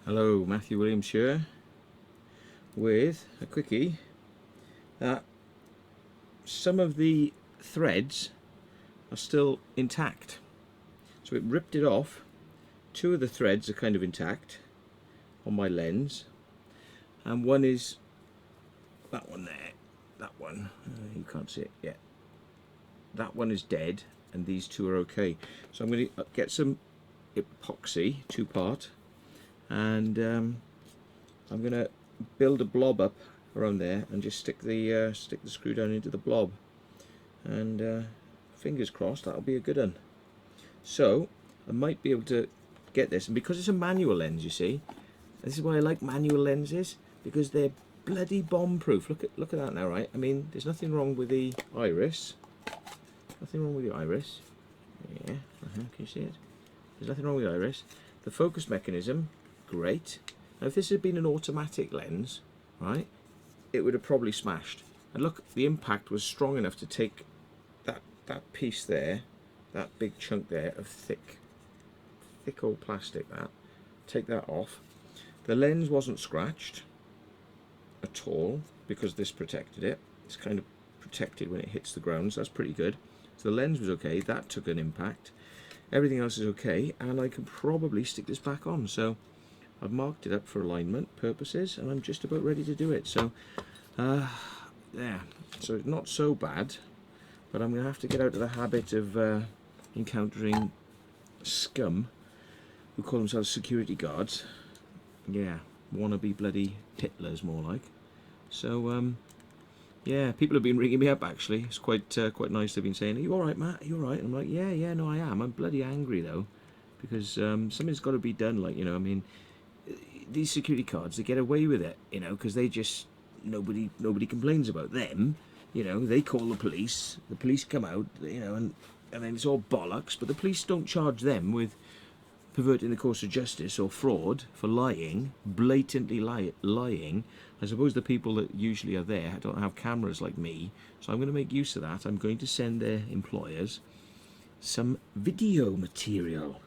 Hello, Matthew Williams here with a quickie that some of the threads are still intact. So it ripped it off. Two of the threads are kind of intact on my lens, and one is that one there, that one, you can't see it yet. That one is dead and these two are okay. So I'm going to get some epoxy, 2-part, and I'm going to build a blob up around there and just stick the screw down into the blob, and fingers crossed that'll be a good one. So I might be able to get this, and because it's a manual lens, you see, this is why I like manual lenses, because they're bloody bomb proof. Look at that now, right? I mean, there's nothing wrong with the iris. Nothing wrong with the iris. Yeah, can you see it? There's nothing wrong with the iris. The focus mechanism, great. Now if this had been an automatic lens, right, it would have probably smashed. And look, the impact was strong enough to take that piece there, that big chunk there of thick old plastic, take that off. The lens wasn't scratched at all because this protected it. It's kind of protected when it hits the ground, so that's pretty good. So the lens was okay, that took an impact. Everything else is okay, and I can probably stick this back on. So I've marked it up for alignment purposes, and I'm just about ready to do it. So yeah, so it's not so bad, but I'm going to have to get out of the habit of encountering scum who call themselves security guards. Yeah, wannabe bloody Hitlers more like. So yeah, people have been ringing me up actually. It's quite nice. They've been saying, "Are you all right, Matt? Are you all right?" And I'm like, yeah, no, I am. I'm bloody angry though, because something's got to be done. Like, you know, I mean, these security guards, they get away with it, you know, because they just nobody complains about them. You know, they call the police come out, you know, and then it's all bollocks. But the police don't charge them with perverting the course of justice or fraud for lying, blatantly lying. I suppose the people that usually are there don't have cameras like me, so I'm going to make use of that. I'm going to send their employers some video material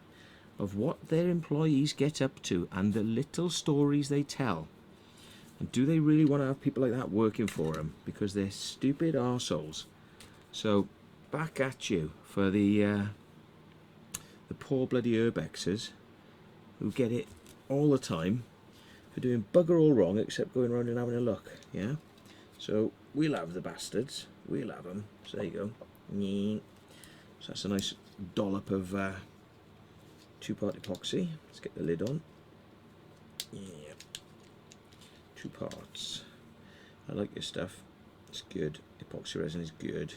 of what their employees get up to and the little stories they tell. And do they really want to have people like that working for them? Because they're stupid arseholes. So back at you for the poor bloody urbexers who get it all the time for doing bugger all wrong except going around and having a look. Yeah, so we'll have the bastards, we'll have them. So there you go. So that's a nice dollop of 2-part epoxy. Let's get the lid on. Yeah, 2 parts. I like this stuff, it's good. Epoxy resin is good,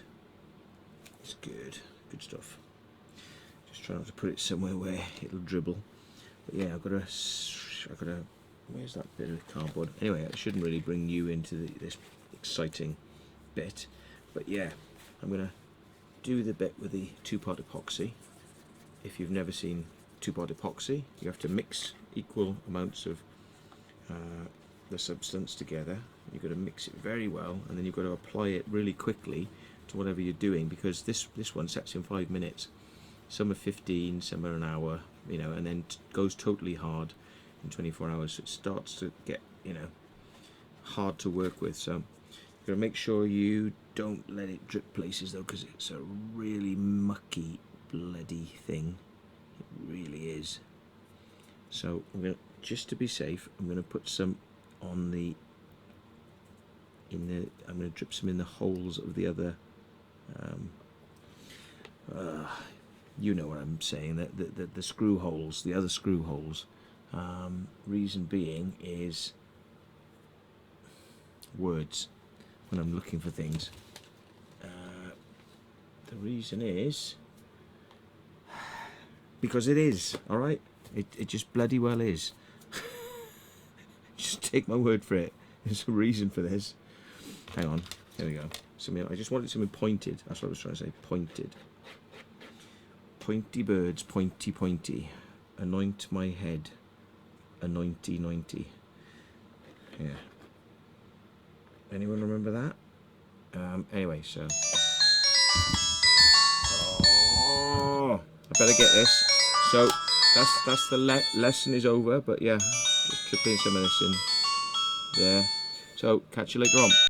it's good stuff. Just try not to put it somewhere where it'll dribble. But yeah, I've got a. Where's that bit of cardboard? Anyway, I shouldn't really bring you into this exciting bit. But yeah, I'm gonna do the bit with the 2-part epoxy. If you've never seen 2-part epoxy, you have to mix equal amounts of the substance together. You've got to mix it very well, and then you've got to apply it really quickly to whatever you're doing, because this one sets in 5 minutes. Some are 15, some are an hour, you know, and then goes totally hard in 24 hours. So it starts to get, you know, hard to work with. So you've got to make sure you don't let it drip places though, because it's a really mucky bloody thing. It really is. So I'm going to, just to be safe, I'm going to put some on the I'm going to drip some in the holes of the other you know what I'm saying, the screw holes, the other screw holes. Reason being is words when I'm looking for things. The reason is because it is, alright? It just bloody well is. Just take my word for it. There's a reason for this. Hang on, here we go. I just wanted something pointed. That's what I was trying to say. Pointed. Pointy birds, pointy. Anoint my head. Anointy. Yeah. Anyone remember that? Anyway, so. Oh, I better get this. So that's the lesson is over. But yeah, Just tripping some of this in there. So catch you later on.